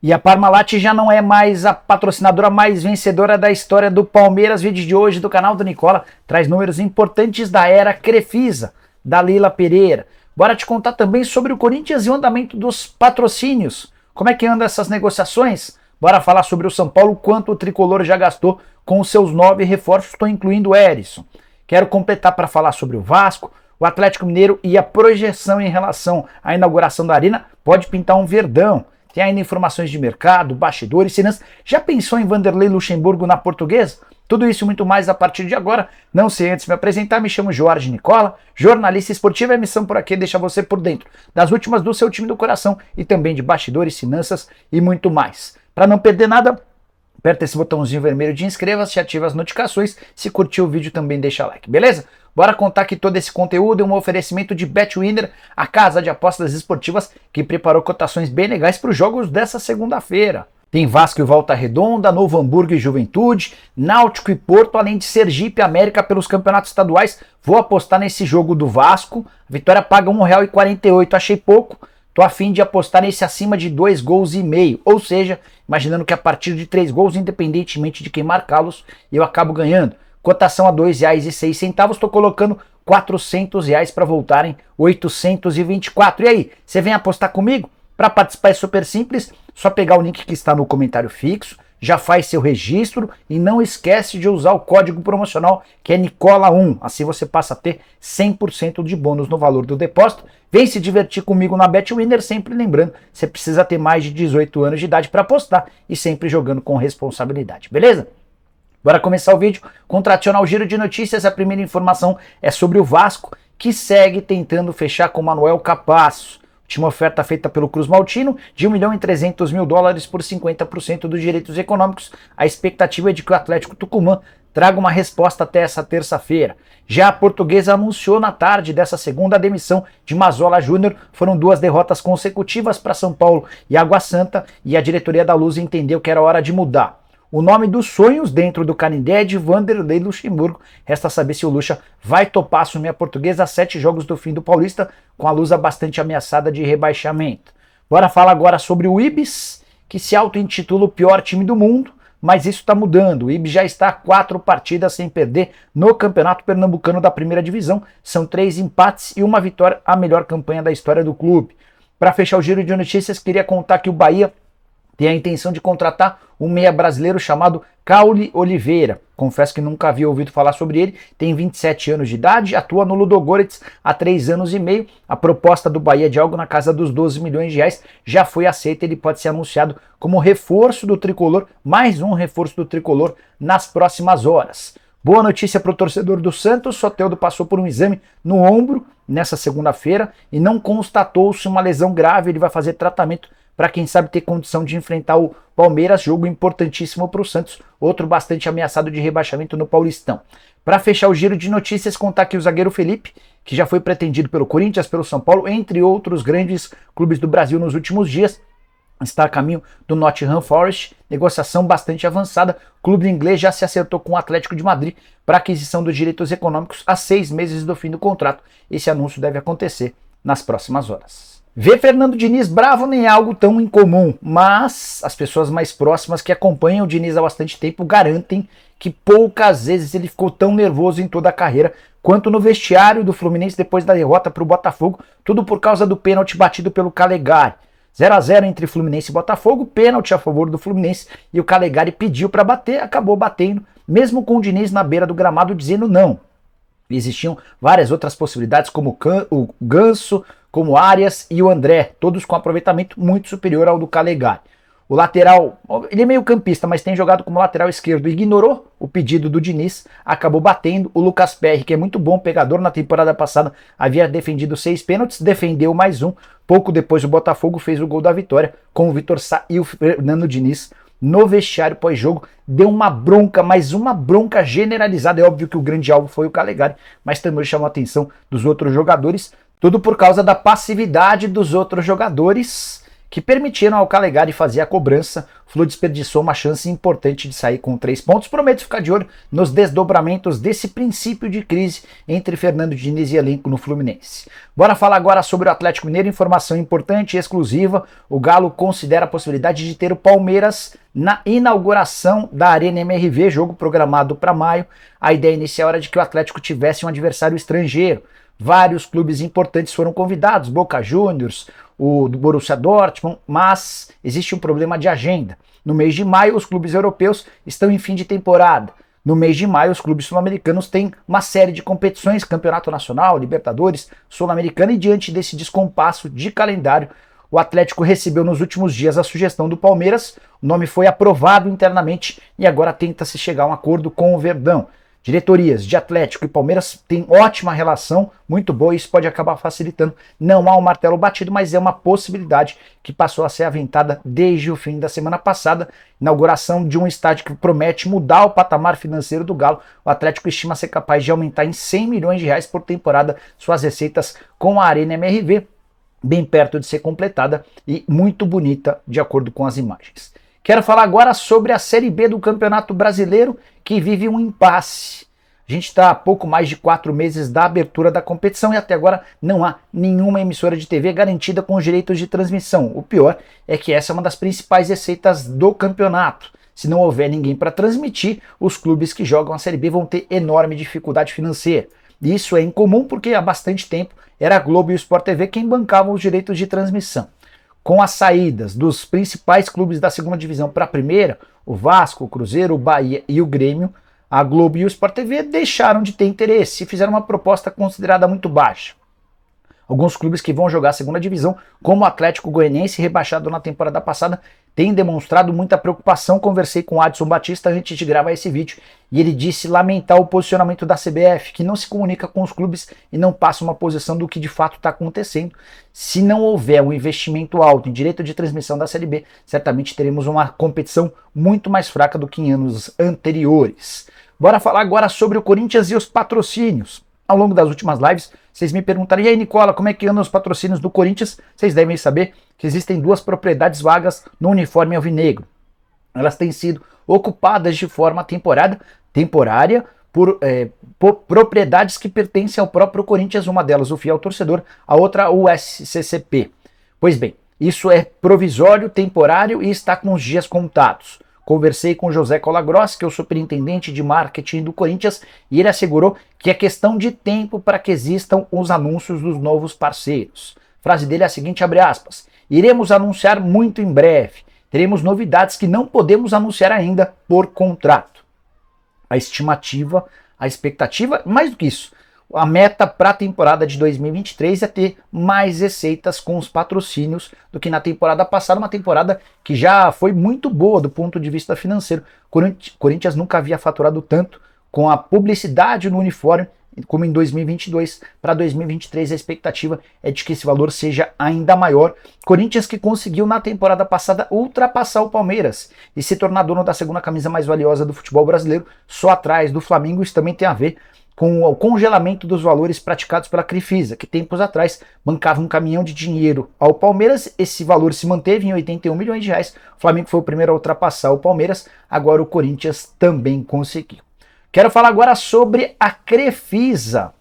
E a Parmalat já não é mais a patrocinadora mais vencedora da história do Palmeiras. Vídeo de hoje do canal do Nicola traz números importantes da era Crefisa, da Leila Pereira. Bora te contar também sobre o Corinthians e o andamento dos patrocínios. Como é que andam essas negociações? Bora falar sobre o São Paulo, quanto o tricolor já gastou com os seus 9 reforços, estou incluindo o Erisson. Quero completar para falar sobre o Vasco, o Atlético Mineiro e a projeção em relação à inauguração da Arena. Pode pintar um verdão. Tem ainda informações de mercado, bastidores, finanças. Já pensou em Vanderlei Luxemburgo na Portuguesa? Tudo isso e muito mais a partir de agora. Não sei antes de me apresentar, me chamo Jorge Nicola, jornalista esportivo, e a missão por aqui é deixar você por dentro das últimas do seu time do coração e também de bastidores, finanças e muito mais. Para não perder nada, aperta esse botãozinho vermelho de inscreva-se, ativa as notificações. Se curtiu o vídeo também deixa like, beleza? Bora contar que todo esse conteúdo é um oferecimento de BetWinner, a casa de apostas esportivas que preparou cotações bem legais para os jogos dessa segunda-feira. Tem Vasco e Volta Redonda, Novo Hamburgo e Juventude, Náutico e Porto, além de Sergipe e América pelos campeonatos estaduais. Vou apostar nesse jogo do Vasco. A vitória paga R$ 1,48, achei pouco. Tô a fim de apostar nesse acima de 2,5 gols, ou seja, imaginando que a partir de 3 gols, independentemente de quem marcá-los, eu acabo ganhando. Cotação a R$ 2,06, estou colocando R$ 400 para voltarem 824. E aí, você vem apostar comigo? Para participar é super simples, só pegar o link que está no comentário fixo, já faz seu registro e não esquece de usar o código promocional que é Nicola1, assim você passa a ter 100% de bônus no valor do depósito. Vem se divertir comigo na BetWinner, sempre lembrando, você precisa ter mais de 18 anos de idade para apostar e sempre jogando com responsabilidade, beleza? Bora começar o vídeo com o tradicional giro de notícias. A primeira informação é sobre o Vasco, que segue tentando fechar com Manuel Capasso. Última oferta feita pelo Cruz Maltino de $1.300.000 por 50% dos direitos econômicos. A expectativa é de que o Atlético Tucumã traga uma resposta até essa terça-feira. Já a Portuguesa anunciou na tarde dessa segunda a demissão de Mazola Júnior. Foram 2 derrotas consecutivas para São Paulo e Água Santa, e a diretoria da Luz entendeu que era hora de mudar. O nome dos sonhos dentro do Canindé é de Vanderlei Luxemburgo. Resta saber se o Luxa vai topar assumir a Portuguesa a 7 jogos do fim do Paulista, com a Lusa bastante ameaçada de rebaixamento. Bora falar agora sobre o Ibis, que se auto-intitula o pior time do mundo, mas isso está mudando. O Ibis já está a 4 partidas sem perder no Campeonato Pernambucano da Primeira Divisão. São 3 empates e 1 vitória, a melhor campanha da história do clube. Para fechar o giro de notícias, queria contar que o Bahia tem a intenção de contratar um meia brasileiro chamado Caule Oliveira. Confesso que nunca havia ouvido falar sobre ele. Tem 27 anos de idade, atua no Ludogorets há 3 anos e meio. A proposta do Bahia de algo na casa dos 12 milhões de reais já foi aceita. Ele pode ser anunciado como reforço do tricolor, mais um reforço do tricolor nas próximas horas. Boa notícia para o torcedor do Santos. Soteldo passou por um exame no ombro nessa segunda-feira e não constatou-se uma lesão grave. Ele vai fazer tratamento para quem sabe ter condição de enfrentar o Palmeiras, jogo importantíssimo para o Santos, outro bastante ameaçado de rebaixamento no Paulistão. Para fechar o giro de notícias, contar que o zagueiro Felipe, que já foi pretendido pelo Corinthians, pelo São Paulo, entre outros grandes clubes do Brasil nos últimos dias, está a caminho do Nottingham Forest, negociação bastante avançada. O clube inglês já se acertou com o Atlético de Madrid para aquisição dos direitos econômicos a 6 meses do fim do contrato. Esse anúncio deve acontecer nas próximas horas. Ver Fernando Diniz bravo nem é algo tão incomum, mas as pessoas mais próximas que acompanham o Diniz há bastante tempo garantem que poucas vezes ele ficou tão nervoso em toda a carreira quanto no vestiário do Fluminense depois da derrota para o Botafogo, tudo por causa do pênalti batido pelo Calegari. 0-0 entre Fluminense e Botafogo, pênalti a favor do Fluminense, e o Calegari pediu para bater, acabou batendo, mesmo com o Diniz na beira do gramado dizendo não. Existiam várias outras possibilidades, como o Ganso, como o Arias e o André, todos com aproveitamento muito superior ao do Calegari. O lateral, ele é meio campista, mas tem jogado como lateral esquerdo, ignorou o pedido do Diniz, acabou batendo. O Lucas Perry, que é muito bom pegador, na temporada passada havia defendido 6 pênaltis, defendeu mais um. Pouco depois o Botafogo fez o gol da vitória, com o Vitor Sá e o Fernando Diniz no vestiário pós-jogo. Deu uma bronca, mas uma bronca generalizada. É óbvio que o grande alvo foi o Calegari, mas também chamou a atenção dos outros jogadores, tudo por causa da passividade dos outros jogadores, que permitiram ao Calegari fazer a cobrança. O Flu desperdiçou uma chance importante de sair com 3 pontos. Prometo ficar de olho nos desdobramentos desse princípio de crise entre Fernando Diniz e elenco no Fluminense. Bora falar agora sobre o Atlético Mineiro, informação importante e exclusiva. O Galo considera a possibilidade de ter o Palmeiras na inauguração da Arena MRV, jogo programado para maio. A ideia inicial era de que o Atlético tivesse um adversário estrangeiro. Vários clubes importantes foram convidados, Boca Juniors, o do Borussia Dortmund, mas existe um problema de agenda. No mês de maio, os clubes europeus estão em fim de temporada. No mês de maio, os clubes sul-americanos têm uma série de competições, Campeonato Nacional, Libertadores, Sul-Americana, e diante desse descompasso de calendário, o Atlético recebeu nos últimos dias a sugestão do Palmeiras, o nome foi aprovado internamente e agora tenta-se chegar a um acordo com o Verdão. Diretorias de Atlético e Palmeiras têm ótima relação, muito boa, e isso pode acabar facilitando. Não há um martelo batido, mas é uma possibilidade que passou a ser aventada desde o fim da semana passada. Inauguração de um estádio que promete mudar o patamar financeiro do Galo. O Atlético estima ser capaz de aumentar em 100 milhões de reais por temporada suas receitas com a Arena MRV, bem perto de ser completada e muito bonita, de acordo com as imagens. Quero falar agora sobre a Série B do Campeonato Brasileiro, que vive um impasse. A gente está há pouco mais de 4 meses da abertura da competição e até agora não há nenhuma emissora de TV garantida com os direitos de transmissão. O pior é que essa é uma das principais receitas do campeonato. Se não houver ninguém para transmitir, os clubes que jogam a Série B vão ter enorme dificuldade financeira. E isso é incomum porque há bastante tempo era a Globo e o Sport TV quem bancavam os direitos de transmissão. Com as saídas dos principais clubes da segunda divisão para a primeira, o Vasco, o Cruzeiro, o Bahia e o Grêmio, a Globo e o Sport TV deixaram de ter interesse e fizeram uma proposta considerada muito baixa. Alguns clubes que vão jogar a segunda divisão, como o Atlético Goianiense, rebaixado na temporada passada, têm demonstrado muita preocupação. Conversei com o Adson Batista antes de gravar esse vídeo e ele disse lamentar o posicionamento da CBF, que não se comunica com os clubes e não passa uma posição do que de fato está acontecendo. Se não houver um investimento alto em direito de transmissão da Série B, certamente teremos uma competição muito mais fraca do que em anos anteriores. Bora falar agora sobre o Corinthians e os patrocínios. Ao longo das últimas lives, vocês me perguntaram: e aí, Nicola, como é que andam os patrocínios do Corinthians? Vocês devem saber que existem 2 propriedades vagas no uniforme alvinegro. Elas têm sido ocupadas de forma temporária por propriedades que pertencem ao próprio Corinthians, uma delas o fiel torcedor, a outra o SCCP. Pois bem, isso é provisório, temporário e está com os dias contados. Conversei com José Colagrossi, que é o superintendente de marketing do Corinthians, e ele assegurou que é questão de tempo para que existam os anúncios dos novos parceiros. A frase dele é a seguinte, abre aspas: iremos anunciar muito em breve, teremos novidades que não podemos anunciar ainda por contrato. A estimativa, a expectativa, mais do que isso, a meta para a temporada de 2023 é ter mais receitas com os patrocínios do que na temporada passada, uma temporada que já foi muito boa do ponto de vista financeiro. Corinthians nunca havia faturado tanto com a publicidade no uniforme como em 2022. Para 2023 a expectativa é de que esse valor seja ainda maior. Corinthians que conseguiu na temporada passada ultrapassar o Palmeiras e se tornar dono da segunda camisa mais valiosa do futebol brasileiro, só atrás do Flamengo. Isso também tem a ver com o congelamento dos valores praticados pela Crefisa, que tempos atrás bancava um caminhão de dinheiro ao Palmeiras. Esse valor se manteve em 81 milhões de reais. O Flamengo foi o primeiro a ultrapassar o Palmeiras, agora o Corinthians também conseguiu. Quero falar agora sobre a Crefisa,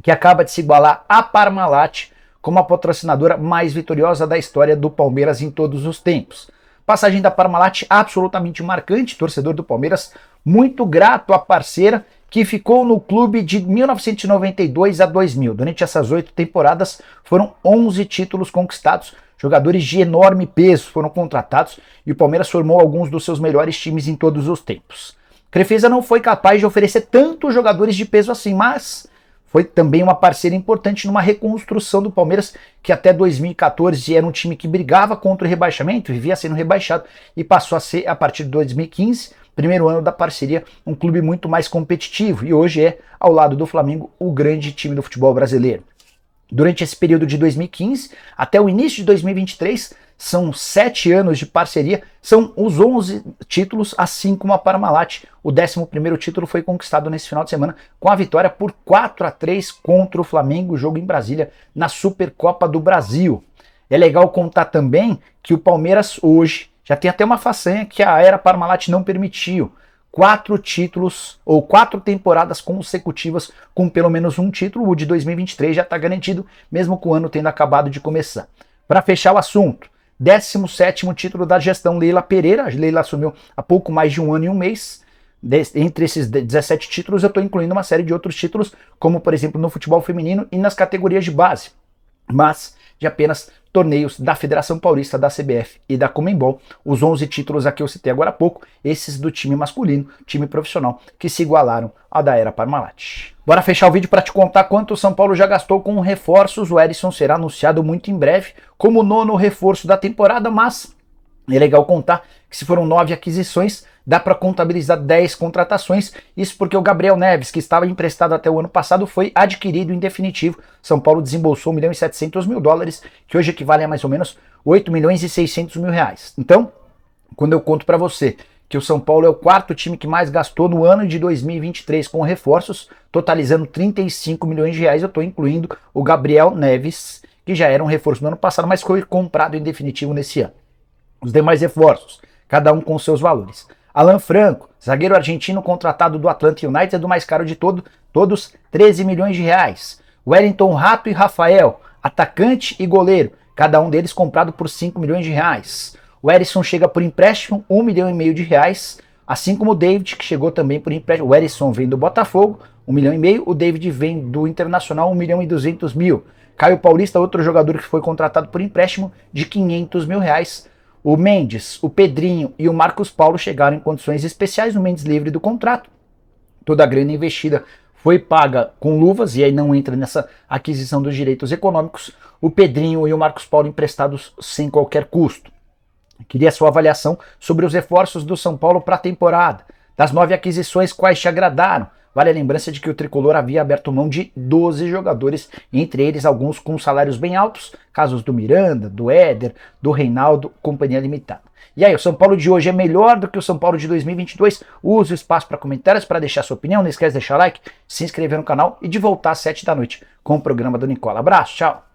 que acaba de se igualar à Parmalat como a patrocinadora mais vitoriosa da história do Palmeiras em todos os tempos. Passagem da Parmalat absolutamente marcante, torcedor do Palmeiras muito grato à parceira, que ficou no clube de 1992 a 2000. Durante essas 8 temporadas foram 11 títulos conquistados, jogadores de enorme peso foram contratados e o Palmeiras formou alguns dos seus melhores times em todos os tempos. Crefisa não foi capaz de oferecer tantos jogadores de peso assim, mas foi também uma parceira importante numa reconstrução do Palmeiras, que até 2014 era um time que brigava contra o rebaixamento, vivia sendo rebaixado, e passou a ser, a partir de 2015, primeiro ano da parceria, um clube muito mais competitivo, e hoje é, ao lado do Flamengo, o grande time do futebol brasileiro. Durante esse período de 2015 até o início de 2023, são 7 anos de parceria, são os 11 títulos, assim como a Parmalat. O 11º título foi conquistado nesse final de semana com a vitória por 4-3 contra o Flamengo, jogo em Brasília, na Supercopa do Brasil. É legal contar também que o Palmeiras hoje já tem até uma façanha que a era Parmalat não permitiu. 4 títulos ou 4 temporadas consecutivas com pelo menos um título. O de 2023 já está garantido, mesmo com o ano tendo acabado de começar. Para fechar o assunto, 17º título da gestão Leila Pereira. A Leila assumiu há pouco mais de um ano e um mês. Entre esses 17 títulos eu estou incluindo uma série de outros títulos, como por exemplo no futebol feminino e nas categorias de base, mas de apenas torneios da Federação Paulista, da CBF e da Conmebol. Os 11 títulos aqui eu citei agora há pouco, esses do time masculino, time profissional, que se igualaram à da era Parmalat. Bora fechar o vídeo para te contar quanto o São Paulo já gastou com reforços. O Erisson será anunciado muito em breve como o 9º reforço da temporada, mas é legal contar que se foram 9 aquisições, dá para contabilizar 10 contratações, isso porque o Gabriel Neves, que estava emprestado até o ano passado, foi adquirido em definitivo. São Paulo desembolsou $1.700.000, que hoje equivale a mais ou menos R$8.600.000. Então, quando eu conto para você que o São Paulo é o 4º time que mais gastou no ano de 2023 com reforços, totalizando R$35 milhões, eu estou incluindo o Gabriel Neves, que já era um reforço no ano passado, mas foi comprado em definitivo nesse ano. Os demais reforços, cada um com seus valores. Alan Franco, zagueiro argentino contratado do Atlanta United, do mais caro de todos, R$13 milhões. Wellington Rato e Rafael, atacante e goleiro, cada um deles comprado por R$5 milhões. O Erisson chega por empréstimo, R$1,5 milhão, assim como o David, que chegou também por empréstimo. O Erisson vem do Botafogo, R$1,5 milhão, o David vem do Internacional, R$1.200.000. Caio Paulista, outro jogador que foi contratado por empréstimo, de R$500 mil. O Mendes, o Pedrinho e o Marcos Paulo chegaram em condições especiais. O Mendes livre do contrato. Toda a grana investida foi paga com luvas, e aí não entra nessa aquisição dos direitos econômicos. O Pedrinho e o Marcos Paulo emprestados sem qualquer custo. Queria a sua avaliação sobre os reforços do São Paulo para a temporada. Das 9 aquisições, quais te agradaram? Vale a lembrança de que o Tricolor havia aberto mão de 12 jogadores, entre eles alguns com salários bem altos, casos do Miranda, do Éder, do Reinaldo, companhia limitada. E aí, o São Paulo de hoje é melhor do que o São Paulo de 2022? Use o espaço para comentários, para deixar sua opinião. Não esquece de deixar like, se inscrever no canal e de voltar às 7 da noite com o programa do Nicola. Abraço, tchau!